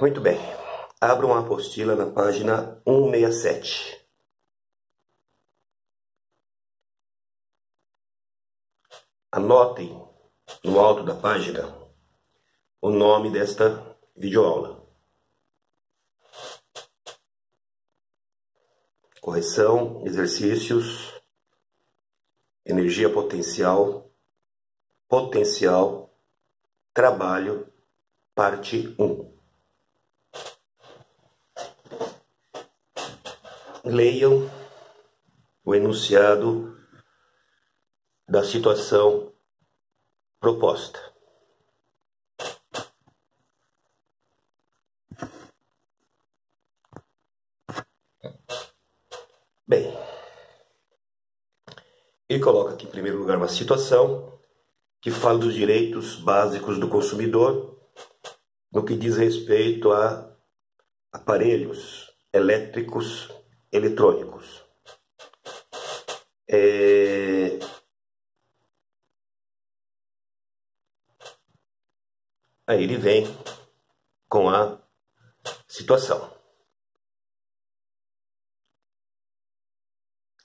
Muito bem. Abra uma apostila na página 167. Anotem no alto da página o nome desta videoaula. Correção, exercícios, energia potencial, trabalho, parte 1. Leiam o enunciado da situação proposta. Bem, ele coloca aqui em primeiro lugar uma situação que fala dos direitos básicos do consumidor no que diz respeito a aparelhos elétricos eletrônicos. Aí ele vem com a situação.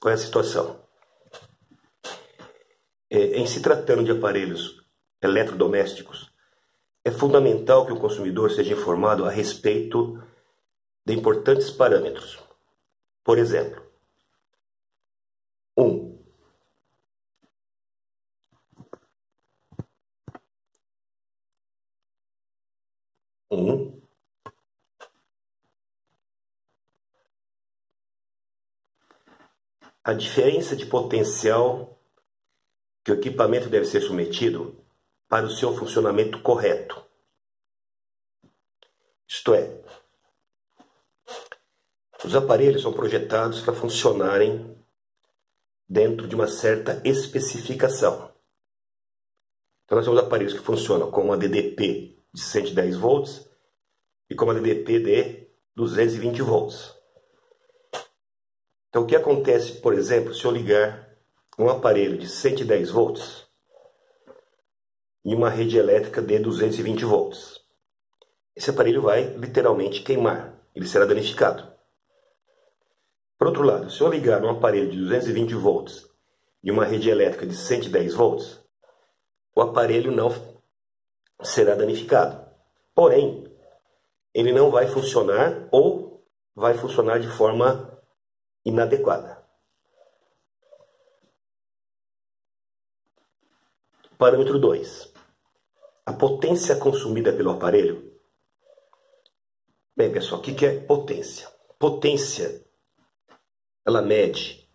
Qual é a situação? Em se tratando de aparelhos eletrodomésticos, é fundamental que o consumidor seja informado a respeito de importantes parâmetros. Por exemplo, 1. A diferença de potencial que o equipamento deve ser submetido para o seu funcionamento correto. Isto é, os aparelhos são projetados para funcionarem dentro de uma certa especificação. Então nós temos aparelhos que funcionam com uma DDP de 110 volts e com uma DDP de 220 volts. Então o que acontece, por exemplo, se eu ligar um aparelho de 110 volts em uma rede elétrica de 220 volts? Esse aparelho vai literalmente queimar, ele será danificado. Por outro lado, se eu ligar um aparelho de 220 volts em uma rede elétrica de 110 volts, o aparelho não será danificado. Porém, ele não vai funcionar ou vai funcionar de forma inadequada. Parâmetro 2. A potência consumida pelo aparelho. Bem, pessoal, o que é potência? Potência, ela mede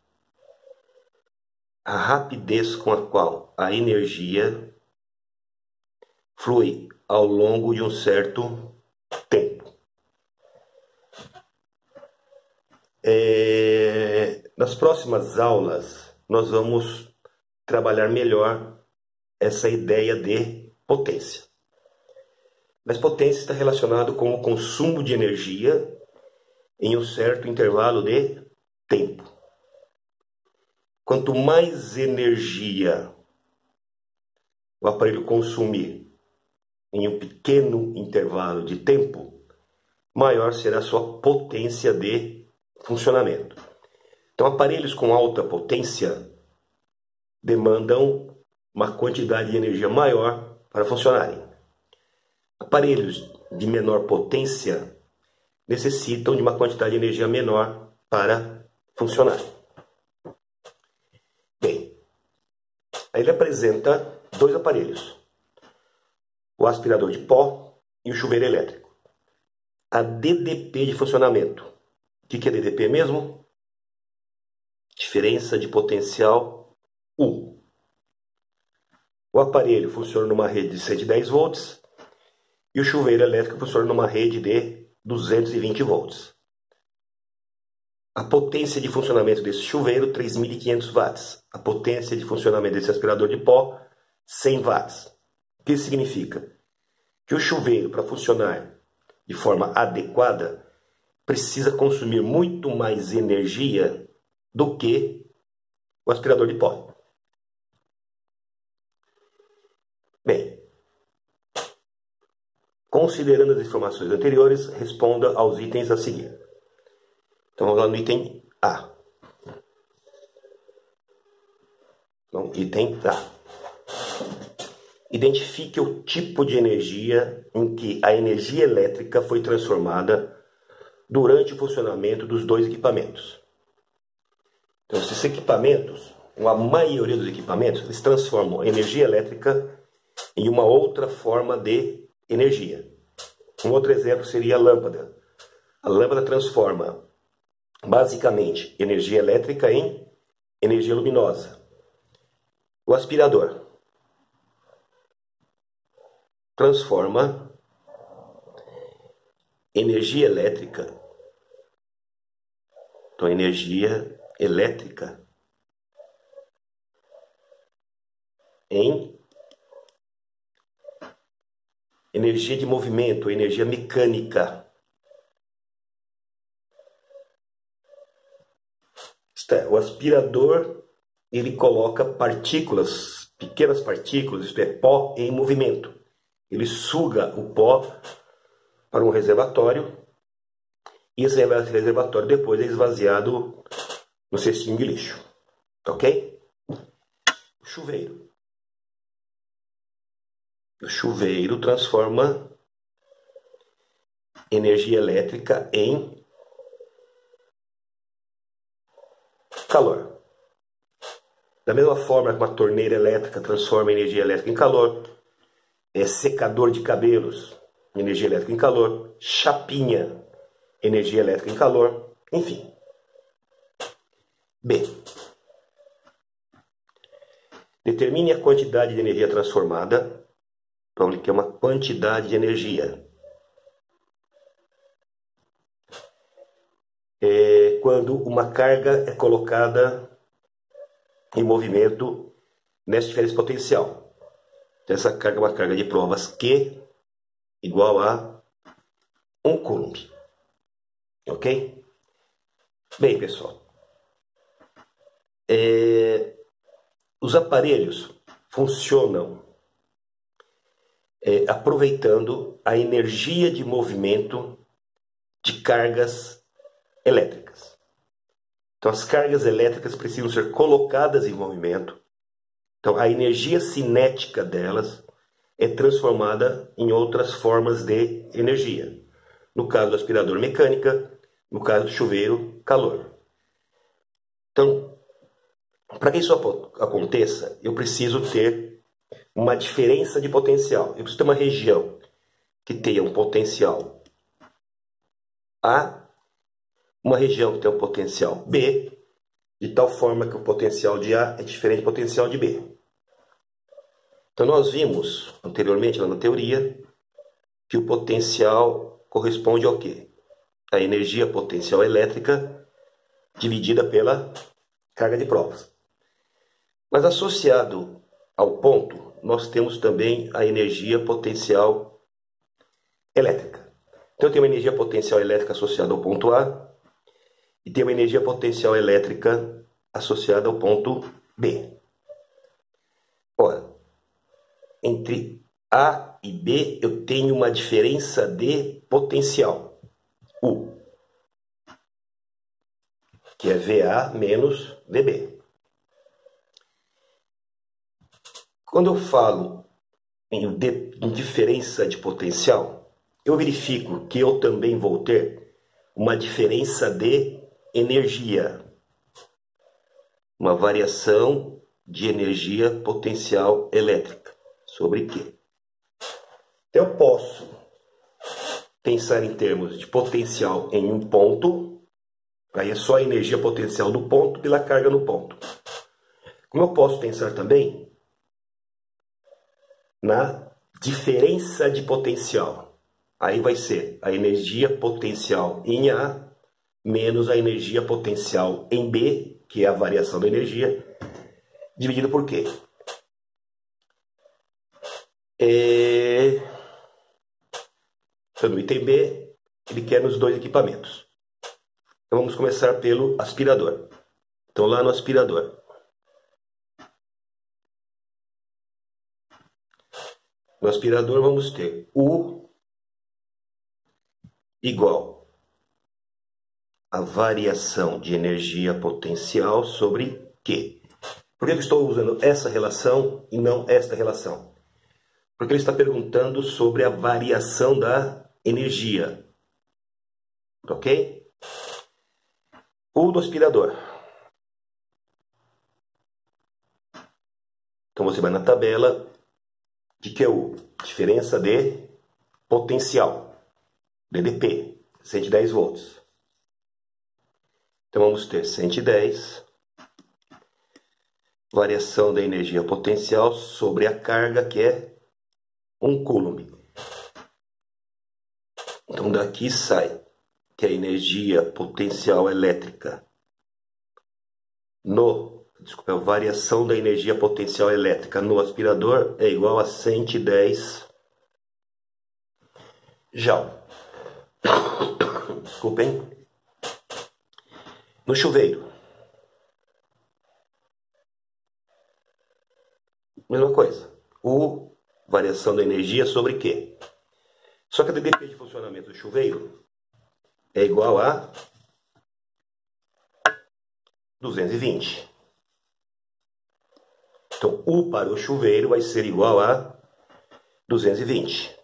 a rapidez com a qual a energia flui ao longo de um certo tempo. Nas próximas aulas, nós vamos trabalhar melhor essa ideia de potência. Mas potência está relacionado com o consumo de energia em um certo intervalo de tempo. Quanto mais energia o aparelho consumir em um pequeno intervalo de tempo, maior será a sua potência de funcionamento. Então, aparelhos com alta potência demandam uma quantidade de energia maior para funcionarem. Aparelhos de menor potência necessitam de uma quantidade de energia menor para funcionar. Bem, aí ele apresenta dois aparelhos: o aspirador de pó e o chuveiro elétrico. A DDP de funcionamento. O que é DDP mesmo? Diferença de potencial U. O aparelho funciona numa rede de 110 volts e o chuveiro elétrico funciona numa rede de 220 volts. A potência de funcionamento desse chuveiro, 3.500 watts. A potência de funcionamento desse aspirador de pó, 100 watts. O que isso significa? Que o chuveiro, para funcionar de forma adequada, precisa consumir muito mais energia do que o aspirador de pó. Bem, Considerando as informações anteriores, responda aos itens a seguir. Então vamos lá no item A. Então, item A. Identifique o tipo de energia em que a energia elétrica foi transformada durante o funcionamento dos dois equipamentos. Então, esses equipamentos, a maioria dos equipamentos, eles transformam a energia elétrica em uma outra forma de energia. Um outro exemplo seria a lâmpada. A lâmpada transforma, basicamente, energia elétrica em energia luminosa. O aspirador transforma energia elétrica, então energia elétrica em energia de movimento, energia mecânica. O aspirador, ele coloca partículas, pequenas partículas, isto é, pó em movimento. Ele suga o pó para um reservatório e esse reservatório depois é esvaziado no cestinho de lixo. Ok? O chuveiro. O chuveiro transforma energia elétrica em calor. Da mesma forma que uma torneira elétrica transforma energia elétrica em calor, secador de cabelos, energia elétrica em calor, chapinha, energia elétrica em calor, enfim. B. Determine a quantidade de energia transformada. Então, ele quer uma quantidade de energia. Quando uma carga é colocada em movimento nessa diferença potencial. Essa carga é uma carga de provas Q igual a 1 Coulomb. Ok? Bem, pessoal. Os aparelhos funcionam aproveitando a energia de movimento de cargas elétricas. Então, as cargas elétricas precisam ser colocadas em movimento. Então, a energia cinética delas é transformada em outras formas de energia. No caso do aspirador, mecânica. No caso do chuveiro, calor. Então, para que isso aconteça, eu preciso ter uma diferença de potencial. Eu preciso ter uma região que tenha um potencial A, uma região que tenha um potencial B, de tal forma que o potencial de A é diferente do potencial de B. Então, nós vimos anteriormente, lá na teoria, que o potencial corresponde ao quê? A energia potencial elétrica dividida pela carga de provas. Mas associado ao ponto, nós temos também a energia potencial elétrica. Então, eu tenho uma energia potencial elétrica associada ao ponto A e tenho uma energia potencial elétrica associada ao ponto B. Ora, entre A e B eu tenho uma diferença de potencial, U, que é VA menos VB. Quando eu falo em diferença de potencial, eu verifico que eu também vou ter uma diferença de energia, uma variação de energia potencial elétrica. Sobre quê? Eu posso pensar em termos de potencial em um ponto, aí é só a energia potencial do ponto pela carga no ponto. Como eu posso pensar também na diferença de potencial. Aí vai ser a energia potencial em A menos a energia potencial em B, que é a variação da energia, dividido por quê? Então, no item B, ele quer nos dois equipamentos. Então, vamos começar pelo aspirador. Então, lá no aspirador. No aspirador, vamos ter U igual a variação de energia potencial sobre Q. Por que eu estou usando essa relação e não esta relação? Porque ele está perguntando sobre a variação da energia. Ok? U do aspirador. Então você vai na tabela de QU, diferença de potencial, DDP, 110 volts. Então vamos ter 110, variação da energia potencial sobre a carga, que é 1 coulomb. Então daqui sai que a energia potencial elétrica a variação da energia potencial elétrica no aspirador é igual a 110 Joule. Desculpem. No chuveiro, mesma coisa. Variação da energia sobre Q. Só que a DDP de funcionamento do chuveiro é igual a 220. Então, U para o chuveiro vai ser igual a 220.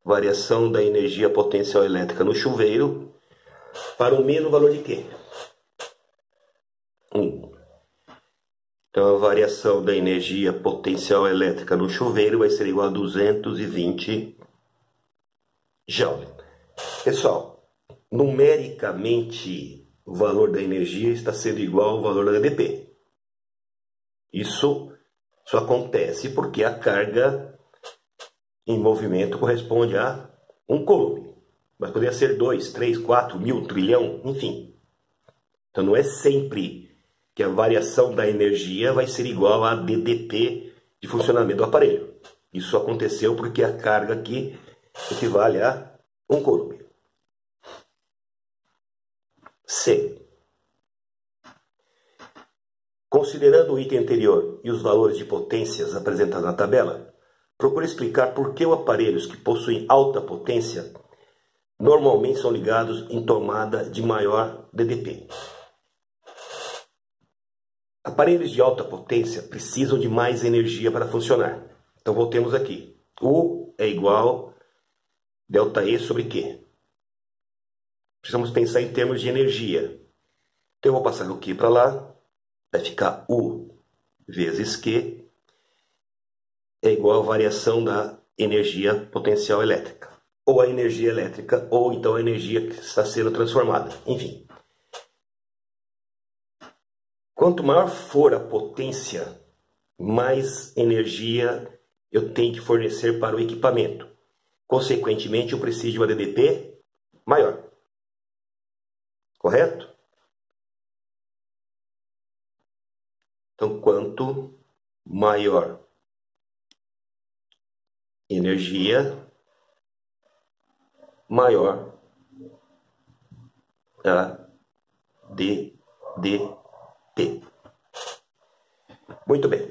Variação da energia potencial elétrica no chuveiro para o mesmo valor de Q. 1. Então, a variação da energia potencial elétrica no chuveiro vai ser igual a 220 Joule. Pessoal, numericamente, o valor da energia está sendo igual ao valor da DDP. Isso só acontece porque a carga em movimento corresponde a 1 coulomb. Mas poderia ser 2, 3, 4, 1000, trilhão, enfim. Então não é sempre que a variação da energia vai ser igual a DDP de funcionamento do aparelho. Isso aconteceu porque a carga aqui equivale a 1 coulomb. C. Considerando o item anterior e os valores de potências apresentados na tabela, procure explicar por que os aparelhos que possuem alta potência normalmente são ligados em tomada de maior DDP. Aparelhos de alta potência precisam de mais energia para funcionar. Então voltemos aqui. U é igual a ΔE sobre Q. Precisamos pensar em termos de energia. Então eu vou passar o Q para lá. Vai ficar U vezes Q é igual à variação da energia potencial elétrica. Ou a energia elétrica, ou então a energia que está sendo transformada. Enfim. Quanto maior for a potência, mais energia eu tenho que fornecer para o equipamento. Consequentemente, eu preciso de uma DDP maior. Correto? Então, quanto maior energia, maior a DDP. Muito bem.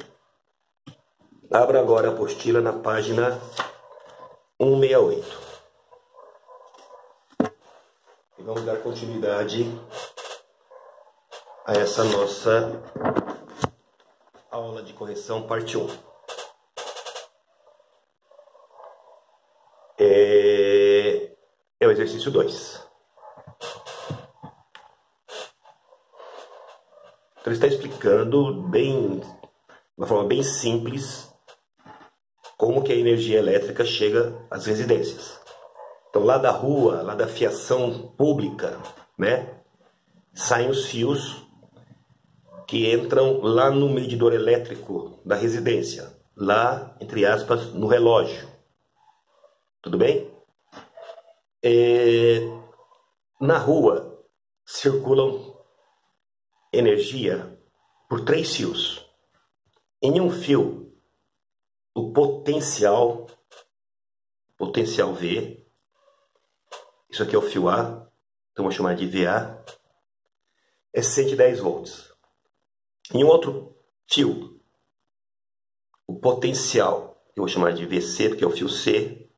Abra agora a apostila na página 168. E vamos dar continuidade a essa nossa aula de correção, parte 1. É o exercício 2. Então ele está explicando de uma forma bem simples como que a energia elétrica chega às residências. Então lá da rua, lá da fiação pública, né, saem os fios que entram lá no medidor elétrico da residência, lá, entre aspas, no relógio. Tudo bem? Na rua circulam energia por 3 fios. Em um fio, o potencial V, isso aqui é o fio A, então vou chamar de VA, é 110 volts. Em um outro fio, o potencial, eu vou chamar de VC, porque é o fio C,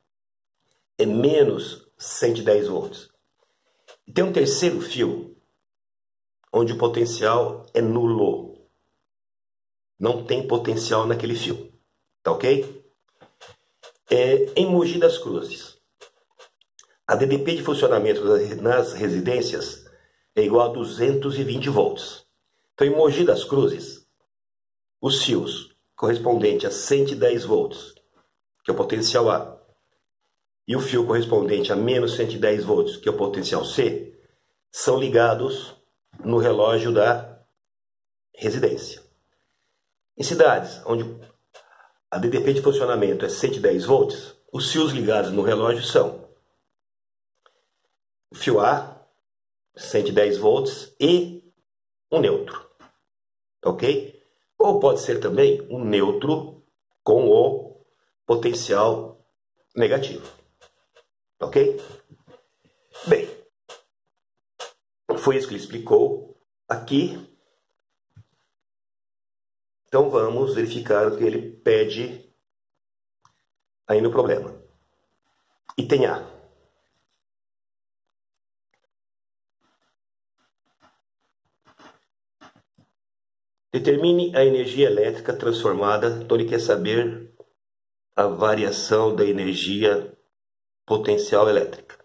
é menos 110 volts. E tem um terceiro fio, onde o potencial é nulo. Não tem potencial naquele fio. Tá ok? Em Mogi das Cruzes, a DDP de funcionamento nas residências é igual a 220 volts. Então, em Mogi das Cruzes, os fios correspondentes a 110 volts, que é o potencial A, e o fio correspondente a menos 110 volts, que é o potencial C, são ligados no relógio da residência. Em cidades onde a DDP de funcionamento é 110 volts, os fios ligados no relógio são o fio A, 110 volts, e um neutro. Ok? Ou pode ser também um neutro com o potencial negativo. Ok? Bem, foi isso que ele explicou aqui. Então vamos verificar o que ele pede aí no problema. Item A. Determine a energia elétrica transformada. Então ele quer saber a variação da energia potencial elétrica,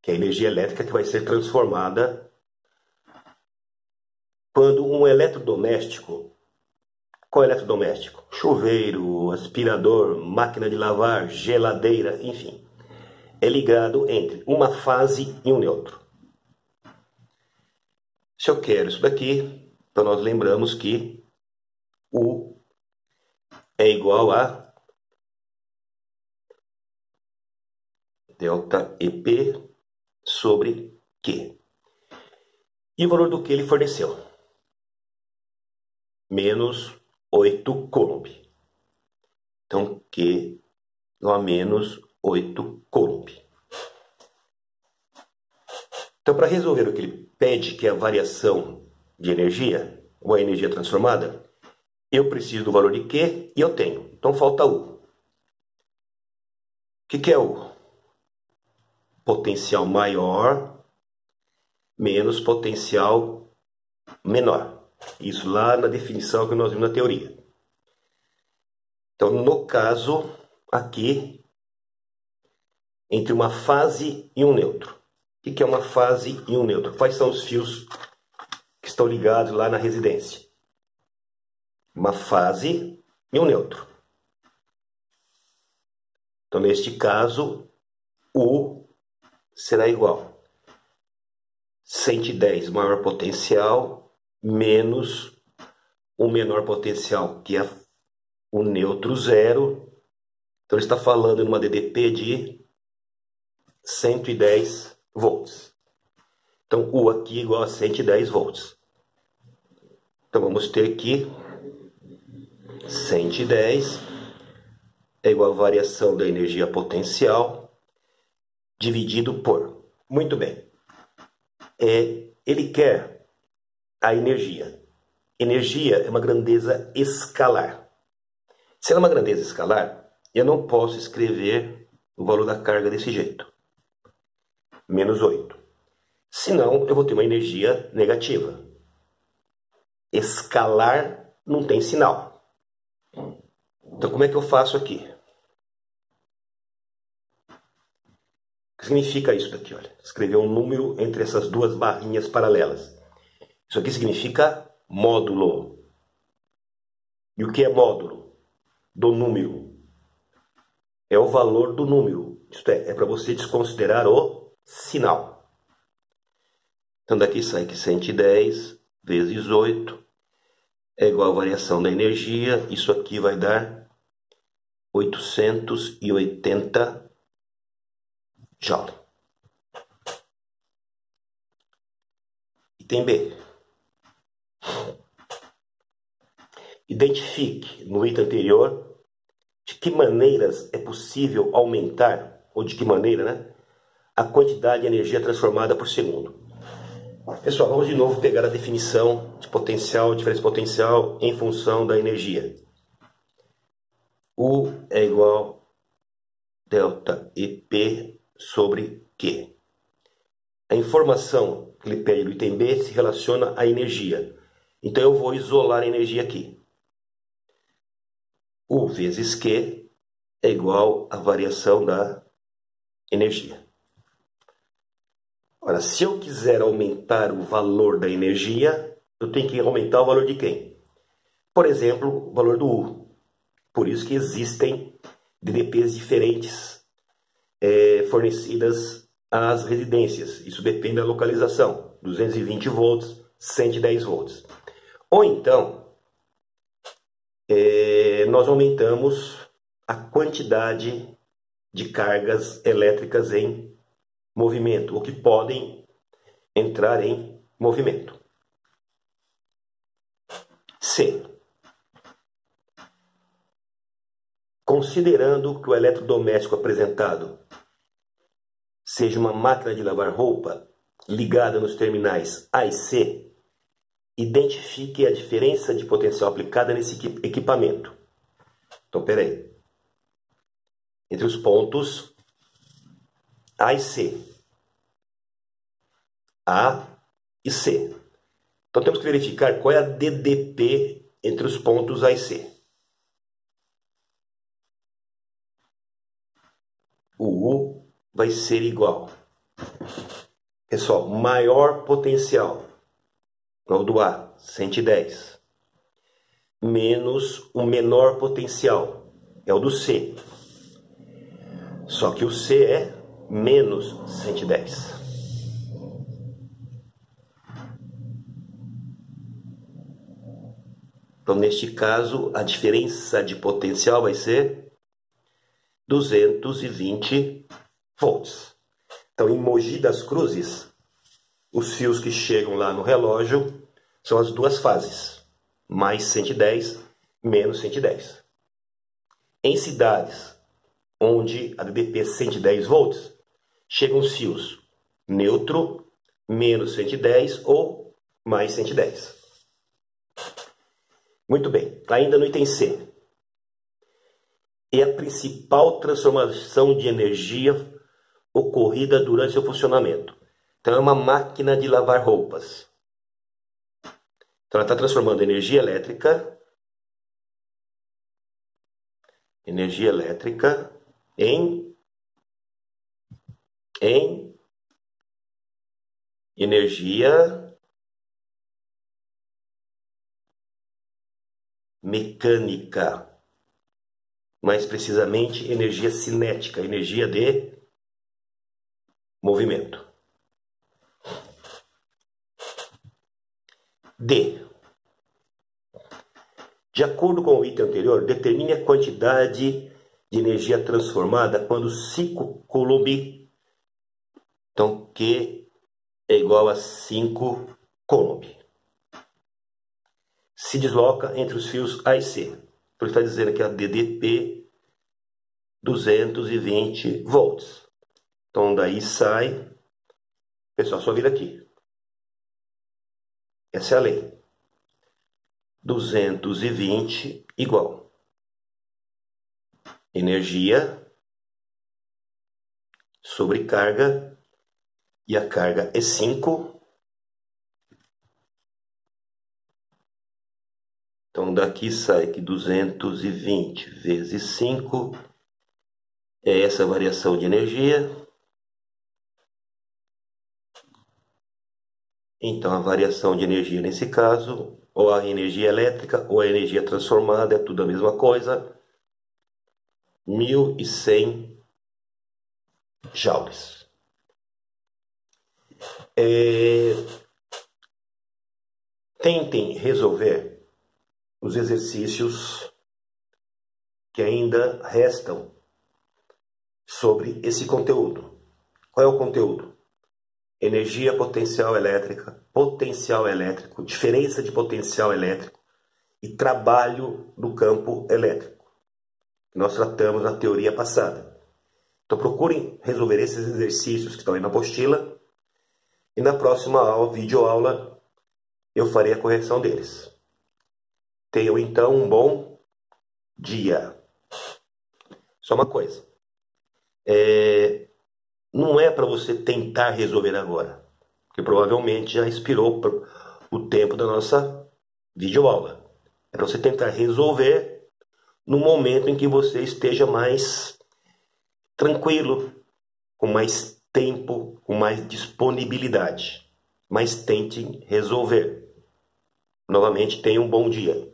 que é a energia elétrica que vai ser transformada quando um eletrodoméstico, qual eletrodoméstico? Chuveiro, aspirador, máquina de lavar, geladeira, enfim, é ligado entre uma fase e um neutro. Se eu quero isso daqui, então nós lembramos que U é igual a delta EP sobre Q. E o valor do que ele forneceu? Menos 8 coulomb. Então, Q igual a menos 8 coulomb. Então, para resolver o que ele pede, que é a variação de energia, ou a energia transformada, eu preciso do valor de Q e eu tenho. Então, falta U. O que é U? Potencial maior menos potencial menor. Isso lá na definição que nós vimos na teoria. Então, no caso aqui, entre uma fase e um neutro. O que é uma fase e um neutro? Quais são os fios que estão ligados lá na residência? Uma fase e um neutro. Então, neste caso, U será igual 110 maior potencial menos o menor potencial, que é o neutro zero. Então ele está falando numa DDP de 110 volts. Então U aqui é igual a 110 volts. Então vamos ter que 110 é igual a variação da energia potencial dividido por. Muito bem. Ele quer a energia. Energia é uma grandeza escalar. Se ela é uma grandeza escalar, eu não posso escrever o valor da carga desse jeito. Menos 8. Senão, eu vou ter uma energia negativa. Escalar não tem sinal. Então, como é que eu faço aqui? O que significa isso daqui? Olha, escrever um número entre essas duas barrinhas paralelas. Isso aqui significa módulo. E o que é módulo? Do número. É o valor do número. Isto é para você desconsiderar o sinal. Então daqui sai que 110 vezes 8 é igual à variação da energia. Isso aqui vai dar 880 Joule. Item B. Identifique no item anterior de que maneiras é possível aumentar, ou de que maneira, né, a quantidade de energia transformada por segundo. Pessoal, vamos de novo pegar a definição de potencial, diferença potencial em função da energia. U é igual a delta EP sobre que a informação que ele pede do item B se relaciona à energia. Então eu vou isolar a energia aqui. U vezes Q é igual à variação da energia. Ora, se eu quiser aumentar o valor da energia, eu tenho que aumentar o valor de quem? Por exemplo, o valor do U. Por isso que existem DDPs diferentes fornecidas às residências. Isso depende da localização. 220 volts, 110 volts. Ou então, nós aumentamos a quantidade de cargas elétricas em movimento, ou que podem entrar em movimento. C. Considerando que o eletrodoméstico apresentado seja uma máquina de lavar roupa ligada nos terminais A e C, identifique a diferença de potencial aplicada nesse equipamento. Então, peraí. Entre os pontos A e C. A e C. Então temos que verificar qual é a DDP entre os pontos A e C. O U vai ser igual. Pessoal, maior potencial é o do A, 110. Menos o menor potencial é o do C. Só que o C é menos 110. Então, neste caso, a diferença de potencial vai ser 220 volts. Então, em Mogi das Cruzes, os fios que chegam lá no relógio são as duas fases, mais 110, menos 110. Em cidades onde a DDP é 110 volts, chegam os fios neutro, menos 110 ou mais 110. Muito bem, ainda no item C. É a principal transformação de energia ocorrida durante seu funcionamento. Então é uma máquina de lavar roupas. Então ela está transformando energia elétrica em energia mecânica. Mais precisamente, energia cinética, energia de movimento. D. De acordo com o item anterior, determine a quantidade de energia transformada quando 5 Coulomb, então Q é igual a 5 Coulomb, se desloca entre os fios A e C. Então ele está dizendo aqui a DDP 220 volts. Então daí sai, pessoal, só vira aqui. Essa é a lei. 220 igual energia sobre carga, e a carga é 5. Então daqui sai que 220 vezes 5 é essa variação de energia. Então a variação de energia nesse caso, ou a energia elétrica ou a energia transformada, é tudo a mesma coisa. 1.100 joules. Tentem resolver os exercícios que ainda restam sobre esse conteúdo. Qual é o conteúdo? Energia potencial elétrica, potencial elétrico, diferença de potencial elétrico e trabalho do campo elétrico, que nós tratamos na teoria passada. Então procurem resolver esses exercícios que estão aí na apostila, e na próxima aula, videoaula, eu farei a correção deles. Tenham então um bom dia. Só uma coisa. não é para você tentar resolver agora, porque provavelmente já expirou o tempo da nossa videoaula. É para você tentar resolver no momento em que você esteja mais tranquilo, com mais tempo, com mais disponibilidade. Mas tente resolver. Novamente, tenha um bom dia.